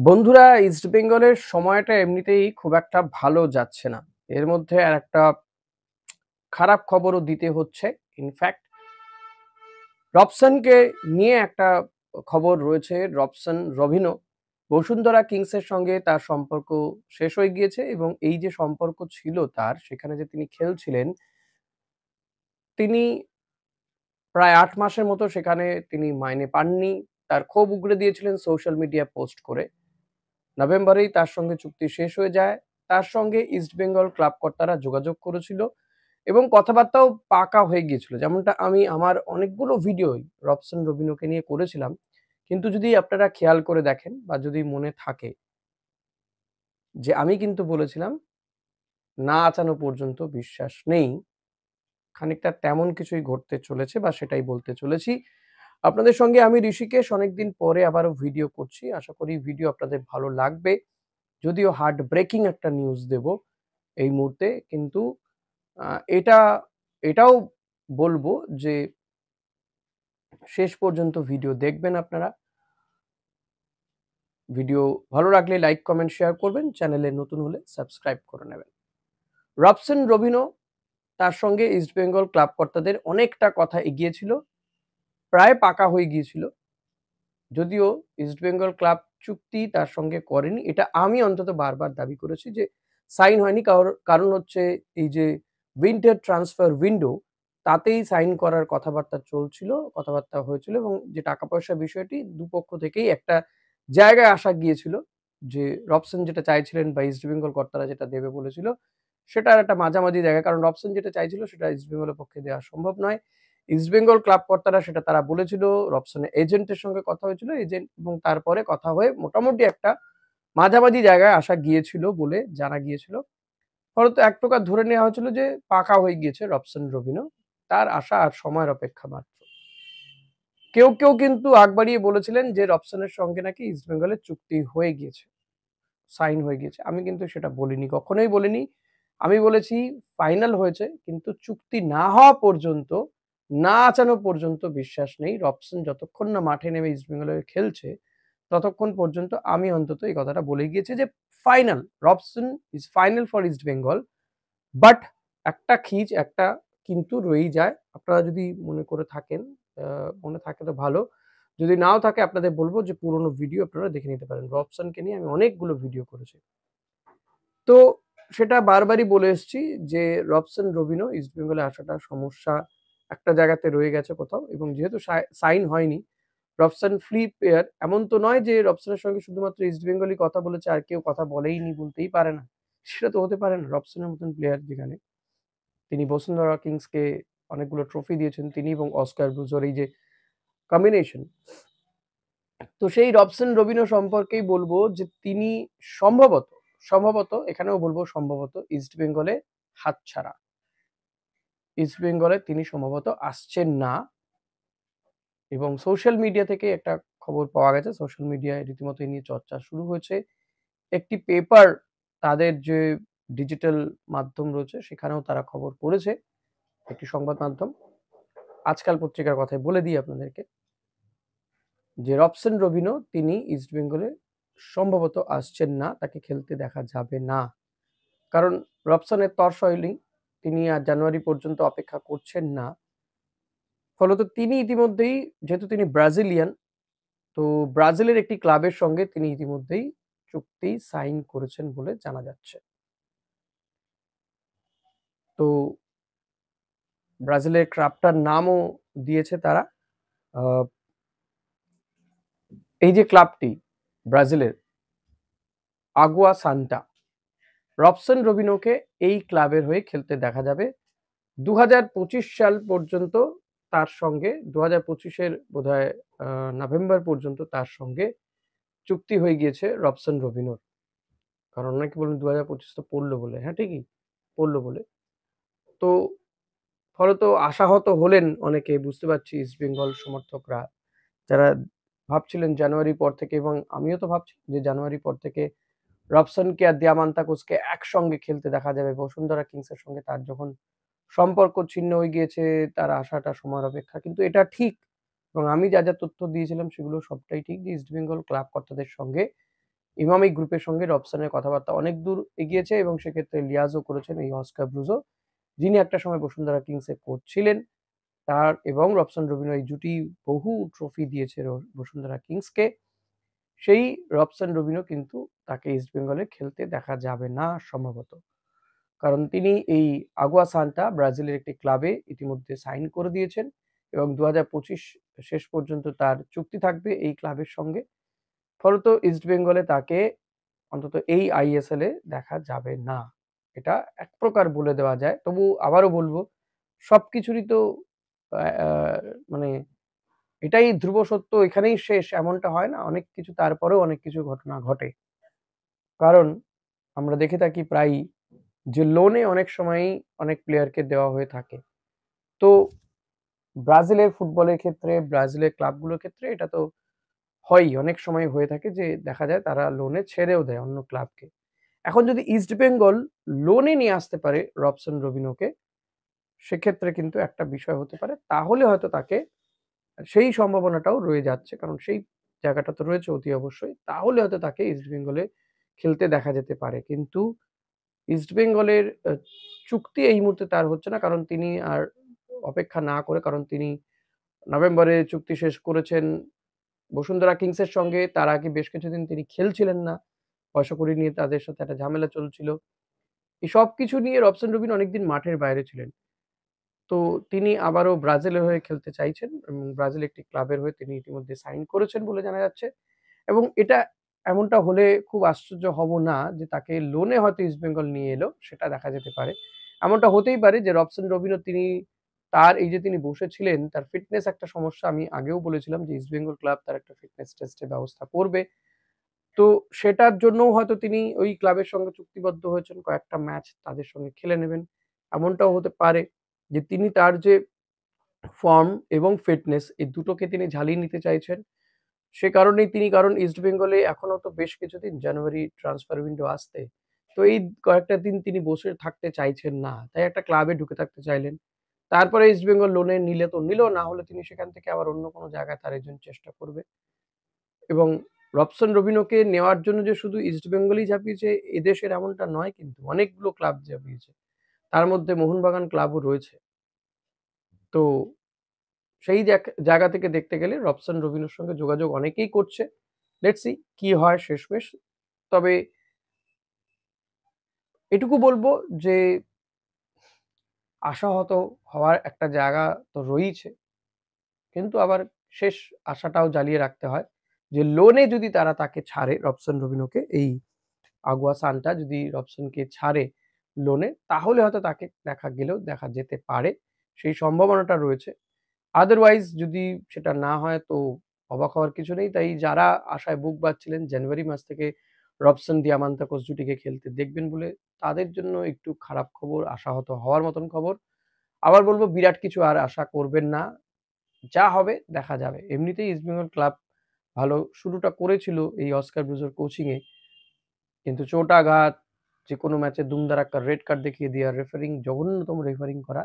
বন্ধুরা, ইস্ট বেঙ্গলের সময়টা এমনিতেই খুব একটা ভালো যাচ্ছে না। এর মধ্যে আরেকটা খারাপ খবরও দিতে হচ্ছে। ইনফ্যাক্ট রবসনকে নিয়ে একটা খবর রয়েছে। রবসন রবিনো বসুন্ধরা কিংসের সঙ্গে তার সম্পর্ক শেষ হয়ে গিয়েছে এবং এই যে সম্পর্ক ছিল তার, সেখানে যে তিনি খেলছিলেন, তিনি প্রায় ৮ মাসের মতো সেখানে তিনি মাইনে পাননি। তার ক্ষোভ উগরে দিয়েছিলেন সোশ্যাল মিডিয়া পোস্ট করে। নভেম্বরেই তার সঙ্গে চুক্তি শেষ হয়ে যায়। তার সঙ্গে ইস্টবেঙ্গল ক্লাব কর্তারা যোগাযোগ করেছিল এবং কথাবার্তাও পাকা হয়ে গিয়েছিল। যেমনটা আমি আমার অনেকগুলো ভিডিওই রবসন রবিনোকে নিয়ে করেছিলাম। কিন্তু যদি আপনারা খেয়াল করে দেখেন বা যদি মনে থাকে যে আমি কিন্তু বলেছিলাম, "না আঁচানো পর্যন্ত বিশ্বাস নেই।" খানিকটা তেমন কিছুই ঘটতে চলেছে বা সেটাই বলতে চলেছি। আপনাদের সঙ্গে আমি ঋষিকেশ অনেকদিন পরে আবারও ভিডিও করছি। আশা করি ভিডিও আপনাদের ভালো লাগবে। যদিও হার্ট ব্রেকিং একটা নিউজ দেব এই মুহূর্তে, কিন্তু আ এটা এটাও বলব যে শেষ পর্যন্ত ভিডিও দেখবেন আপনারা। ভিডিও ভালো লাগলে লাইক, কমেন্ট, শেয়ার করবেন। চ্যানেলে নতুন হলে সাবস্ক্রাইব করে নেবেন। রবসন রবিনো তার সঙ্গে ইস্টবেঙ্গল ক্লাব কর্তাদের অনেকটা কথা এগিয়েছিল। প্রায় পাকা হয়ে গিয়েছিল। যদিও ইস্টবেঙ্গল ক্লাব চুক্তি তার সঙ্গে করেনি। এটা আমি অন্তত বারবার দাবি করেছি যে সাইন হয়নি। কারণ হচ্ছে এই যে উইন্টার ট্রান্সফার উইন্ডো, তাতেই সাইন করার কথাবার্তা চলছিল, কথাবার্তা হয়েছিল এবং যে টাকা পয়সার বিষয়টি দুপক্ষ থেকেই একটা জায়গায় আসা গিয়েছিল যে রবসন যেটা চাইছিলেন বা ইস্টবেঙ্গল কর্তারা যেটা দেবে বলেছিল, সেটার একটা মাঝামাঝি জায়গা। কারণ রবসন যেটা চাইছিল সেটা ইস্টবেঙ্গলের পক্ষে দেওয়া সম্ভব নয়। ইস্টবেঙ্গল ক্লাব কর্তারা সেটা তারা বলেছিল, রবসনের এজেন্টের সঙ্গে কথা হয়েছিল, এজেন্ট এবং তারপরে কথা হয়ে মোটামুটি একটা মাঝামাঝি জায়গায় আসা গিয়েছিল বলে জানা গিয়েছিল। ফলত এক প্রকার ধরে নেওয়া হয়েছিল যে পাকা হয়ে গিয়েছে রবসন রবিনো। তার আশা আর সময়ের অপেক্ষা মাত্র। কেউ কিন্তু আগ বাড়িয়ে বলেছিলেন যে রবসনের সঙ্গে নাকি ইস্টবেঙ্গলের চুক্তি হয়ে গিয়েছে, সাইন হয়ে গিয়েছে। আমি কিন্তু সেটা বলিনি, কখনোই বলিনি। আমি বলেছি ফাইনাল হয়েছে কিন্তু চুক্তি না হওয়া পর্যন্ত, না আঁচানো পর্যন্ত বিশ্বাস নেই। রবসন যতক্ষণ না মাঠে নেমে ইস্টবেঙ্গলের হয়ে খেলছে, ততক্ষণ পর্যন্ত আমি অন্তত এই কথাটা বলে গিয়েছি যে final, Robson is final for East Bengal. But একটা খিচ, একটা কিন্তু রয়েই যায়। আপনারা যদি মনে করে থাকেন, মনে থাকে তো ভালো। যদি নাও থাকে আপনাদের বলব যে পুরনো ভিডিও আপনারা দেখে নিতে পারেন। রবসনকে নিয়ে আমি অনেকগুলো ভিডিও করেছি। তো সেটা বারবারই বলে এসেছি যে রবসন রবিনো ইস্টবেঙ্গলে আসাটা সমস্যা একটা জায়গাতে রয়ে গেছে কোথাও এবং যেহেতু সাইন হয়নি, রবসন ফ্রি প্লেয়ার। এমন তো নয় যে রবসনের সঙ্গে শুধুমাত্র ইস্টবেঙ্গলই কথা বলেছে আর কেউ কথা বলেইনি, বলতেই পারে না। সেটা তো হতে পারে না। রবসনের মতন প্লেয়ার যেখানে, তিনি বসুন্ধরা কিংসকে অনেকগুলো ট্রফি দিয়েছেন তিনি এবং অস্কার ব্রুজোর এই যে কম্বিনেশন। তো সেই রবসন রবিনো সম্পর্কেই বলব যে তিনি সম্ভবত, সম্ভবত এখানেও বলব সম্ভবত ইস্টবেঙ্গলে হাতছাড়া। ইস্টবেঙ্গলে তিনি সম্ভবত আসছেন না এবং সোশ্যাল মিডিয়া থেকে একটা খবর পাওয়া গেছে। সোশ্যাল মিডিয়ায় রীতিমতো এই নিয়ে চর্চা শুরু হয়েছে। একটি পেপার, তাদের যে ডিজিটাল মাধ্যম রয়েছে সেখানেও তারা খবর করেছে। একটি সংবাদ মাধ্যম। আজকাল পত্রিকার কথাই বলে দিই আপনাদেরকে যে রবসন রবিনো তিনি ইস্টবেঙ্গলে সম্ভবত আসছেন না, তাকে খেলতে দেখা যাবে না। কারণ রবসনের তর সইলেই তিনি আর জানুয়ারি পর্যন্ত অপেক্ষা করছেন না। ফলত তিনি ইতিমধ্যেই, যেহেতু তিনি ব্রাজিলিয়ান, তো ব্রাজিলের একটি ক্লাবের সঙ্গে তিনি ইতিমধ্যেই চুক্তি সাইন করেছেন বলে জানা যাচ্ছে। তো ব্রাজিলের ক্লাবটার নামও দিয়েছে তারা। আ এই যে ক্লাবটি ব্রাজিলের আগুয়া সান্টা, রবসন রবিনোকে এই ক্লাবের হয়ে খেলতে দেখা যাবে ২০২৫ সাল পর্যন্ত। তার সঙ্গে ২০২৫ এর বোধহয় আ নভেম্বর পর্যন্ত তার সঙ্গে চুক্তি হয়ে গিয়েছে রবসন রবিনোর। কারণ অনেকে বললেন ২০২৫ তো পড়ল বলে। হ্যাঁ, ঠিকই পড়ল বলে। তো ফলত আশাহত হলেন অনেকে, বুঝতে পারছি ইস্টবেঙ্গল সমর্থকরা, যারা ভাবছিলেন জানুয়ারির পর থেকে, এবং আমিও তো ভাবছিলাম যে জানুয়ারির পর থেকে রবসনকে আর দিয়ামান্তাকুসকে একসঙ্গে খেলতে দেখা যাবে। বসুন্ধরা কিংসের সঙ্গে তার যখন সম্পর্ক ছিন্ন হয়ে গিয়েছে, তার আসাটা সময়ের অপেক্ষা। কিন্তু এটা ঠিক এবং আমি যা তথ্য দিয়েছিলাম সেগুলো সবটাই ঠিক যে ইস্টবেঙ্গল ক্লাব কর্তাদের সঙ্গে ইমামি গ্রুপের সঙ্গে রবসনের কথাবার্তা অনেক দূর এগিয়েছে এবং সেক্ষেত্রে লিয়াজও করেছেন এই অস্কার ব্রুজো, যিনি একটা সময় বসুন্ধরা কিংসের কোচ ছিলেন। তার এবং রবসন রবিনো এই জুটি বহু ট্রফি দিয়েছে বসুন্ধরা কিংসকে। সেই রবসন রবিনো কিন্তু তাকে ইস্টবেঙ্গলে খেলতে দেখা যাবে না সম্ভবত। কারণ তিনি এই আগুয়া সান্টা ব্রাজিলের একটি ক্লাবে ইতিমধ্যে সাইন করে দিয়েছেন এবং 2025 শেষ পর্যন্ত তার চুক্তি থাকবে এই ক্লাবের সঙ্গে। ফলত ইস্টবেঙ্গলে তাকে অন্তত এই আইএসএল এ দেখা যাবে না। এটা এক প্রকার বলে দেওয়া যায়। তবু আবারও বলব, সবকিছুরই তো আ আ মানে এটাই ধ্রুব সত্য, এখানেই শেষ এমনটা হয় না। অনেক কিছু তারপরেও অনেক কিছু ঘটনা ঘটে। কারণ আমরা দেখে থাকি প্রায়ই যে লোনে অনেক সময়ই অনেক প্লেয়ারকে দেওয়া হয়ে থাকে। তো ব্রাজিলের ফুটবলের ক্ষেত্রে, ব্রাজিলের ক্লাবগুলোর ক্ষেত্রে এটা তো হয়ই, অনেক সময় হয়ে থাকে যে দেখা যায় তারা লোনে ছেড়েও দেয় অন্য ক্লাবকে। এখন যদি ইস্টবেঙ্গল লোনে নিয়ে আসতে পারে রবসন রবিনোকে, সেক্ষেত্রে কিন্তু একটা বিষয় হতে পারে। তাহলে হয়তো তাকে সেই সম্ভাবনাটাও রয়ে যাচ্ছে। কারণ সেই জায়গাটা তো রয়েছে অতি অবশ্যই। তাহলে হয়তো তাকে ইস্টবেঙ্গলে খেলতে দেখা যেতে পারে। কিন্তু ইস্টবেঙ্গলের চুক্তি এই মুহূর্তে তার হচ্ছে না। কারণ তিনি আর অপেক্ষা না করে, কারণ তিনি নভেম্বরে চুক্তি শেষ করেছেন বসুন্ধরা কিংসের সঙ্গে। তার আগে বেশ কিছুদিন তিনি খেলছিলেন না। পয়সা কড়ি নিয়ে তাদের সাথে একটা ঝামেলা চলছিল। এই সবকিছু নিয়ে রবসন রবিন অনেকদিন মাঠের বাইরে ছিলেন। তো তিনি আবারও ব্রাজিলের হয়ে খেলতে চাইছেন এবং ব্রাজিল একটি ক্লাবের হয়ে তিনি ইতিমধ্যে সাইন করেছেন বলে জানা যাচ্ছে। এবং এটা এমনটা হলে খুব আশ্চর্য হব না যে তাকে লোনে হয়তো ইস্টবেঙ্গল নিয়ে এলো, সেটা দেখা যেতে পারে। এমনটা হতেই পারে যে রবসন রবিনও তিনি তার এই যে তিনি বসেছিলেন, তার ফিটনেস একটা সমস্যা, আমি আগেও বলেছিলাম যে ইস্টবেঙ্গল ক্লাব তার একটা ফিটনেস টেস্টের ব্যবস্থা করবে। তো সেটার জন্যও হয়তো তিনি ওই ক্লাবের সঙ্গে চুক্তিবদ্ধ হয়েছেন, কয়েকটা ম্যাচ তাদের সঙ্গে খেলে নেবেন। এমনটাও হতে পারে যে তিনি তার যে ফর্ম এবং ফিটনেস এই দুটোকে তিনি ঝালিয়ে নিতে চাইছেন। সে কারণেই তিনি, কারণ ইস্টবেঙ্গলে এখনো তো বেশ কিছুদিন, জানুয়ারি ট্রান্সফার উইন্ডো আসতে। তো এই কয়েকটা দিন তিনি বসে থাকতে চাইছেন না। তাই একটা ক্লাবে ঢুকে থাকতে চাইলেন। তারপরে ইস্টবেঙ্গল লোনে নিলে তো নিল, না হলে তিনি সেখান থেকে আবার অন্য কোনো জায়গায় তার এজেন্ট চেষ্টা করবে। এবং রবসন রবিনোকে নেওয়ার জন্য যে শুধু ইস্টবেঙ্গলই ঝাঁপিয়েছে এদেশের এমনটা নয় কিন্তু। অনেকগুলো ক্লাব ঝাঁপিয়েছে। তার মধ্যে মোহনবাগান ক্লাবও রয়েছে। তো সেই জায়গা থেকে দেখতে গেলে রবসন রবিনোর সঙ্গে যোগাযোগ অনেকেই করছে। লেটস সি কি হয় শেষমেশ। তবে এটুকু বলব যে আশাহত হওয়ার একটা জায়গা তো রয়েইছে। কিন্তু আবার শেষ আশাটাও জ্বালিয়ে রাখতে হয় যে লোনে যদি তারা তাকে ছাড়ে রবসন রবিনোকে, এই আগুয়া সান্টা যদি রবসনকে ছাড়ে লোনে, তাহলে হয়তো তাকে দেখা যেতে পারে। সেই সম্ভাবনাটা রয়েছে। আদারওয়াইজ যদি সেটা না হয় তো অবাক হওয়ার কিছু নেই। তাই যারা আশায় বুক বাঁধছিলেন জানুয়ারি মাস থেকে রবসন দিয়ামান্তাকোস জুটিকে খেলতে দেখবেন বলে, তাদের জন্য একটু খারাপ খবর, আশাহত হওয়ার মতন খবর। আবার বলব বিরাট কিছু আর আশা করবেন না। যা হবে দেখা যাবে। এমনিতেই ইস্টবেঙ্গল ক্লাব ভালো শুরুটা করেছিল এই অস্কার ব্রুজোর কোচিং এ। কিন্তু চোট-আঘাত, যেকোনো ম্যাচে দুমদারাক্কা রেড কার্ড দেখিয়ে দেওয়া, জঘন্যতম রেফারিং করা,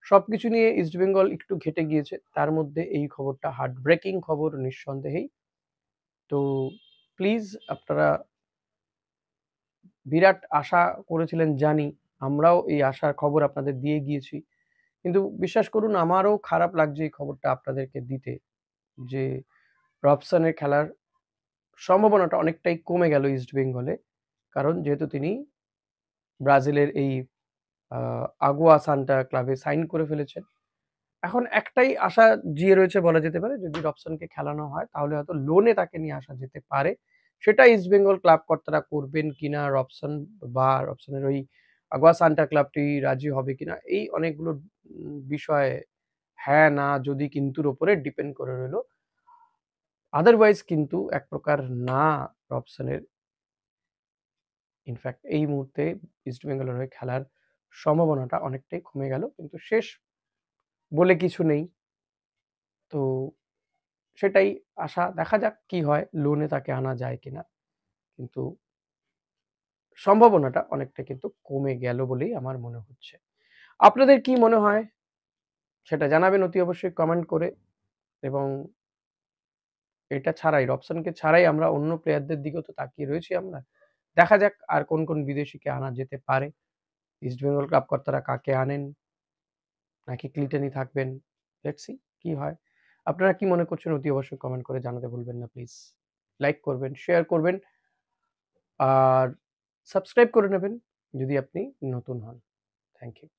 সবকিছু নিয়ে ইস্টবেঙ্গল একটু ঘেঁটে গিয়েছে। তার মধ্যে এই খবরটা হার্ট ব্রেকিং খবর নিঃসন্দেহেই। তো প্লিজ আপনারা বিরাট আশা করেছিলেন জানি। আমরাও এই আশার খবর আপনাদের দিয়ে গিয়েছি। কিন্তু বিশ্বাস করুন আমারও খারাপ লাগছে এই খবরটা আপনাদেরকে দিতে যে রবসনের খেলার সম্ভাবনাটা অনেকটাই কমে গেল ইস্টবেঙ্গলে। কারণ যেহেতু তিনি ব্রাজিলের এই আ আগুয়া সান্টা ক্লাবে সাইন করে ফেলেছেন। এখন একটাই আশা জিয়ে রয়েছে বলা যেতে পারে, যদি রবসনকে খেলানো হয় তাহলে হয়তো লোনে তাকে নিয়ে আসা যেতে পারে। সেটা ইস্টবেঙ্গল ক্লাব কর্তারা করবেন কিনা, রবসন বা রবসনের ওই আগুয়া সান্টা ক্লাবটি রাজি হবে কিনা, এই অনেকগুলো বিষয় হ্যাঁ, না, যদি, কিন্তুর উপরে ডিপেন্ড করে রইল। আদারওয়াইজ কিন্তু এক প্রকার না, রবসনের ইনফ্যাক্ট এই মুহূর্তে ইস্টবেঙ্গলের হয়ে খেলার সম্ভাবনাটা অনেকটাই কমে গেল। কিন্তু শেষ বলে কিছু নেই। তো সেটাই আশা। দেখা যাক কি হয়, লোনে তাকে আনা যায় কিনা। কিন্তু সম্ভাবনাটা অনেকটা কিন্তু কমে গেল বলেই আমার মনে হচ্ছে। আপনাদের কি মনে হয় সেটা জানাবেন অতি অবশ্যই কমেন্ট করে এবং এটা ছাড়াই রবসনকে ছাড়াই আমরা অন্য প্লেয়ারদের দিকেও তো তাকিয়ে রয়েছি আমরা। দেখা যাক আর কোন, কোন বিদেশিকে আনা যেতে পারে। ইস্টবেঙ্গল ক্লাব কর্তারা কাকে আনেন? নাকি ক্লিটনই থাকবেন? লেটস সি কি হয়। আপনারা কি মনে করছেন অতি অবশ্যই কমেন্ট করে জানাতে ভুলবেন না প্লিজ। লাইক করবেন, শেয়ার করবেন আর সাবস্ক্রাইব করে নেবেন যদি আপনি নতুন হন। Thank you.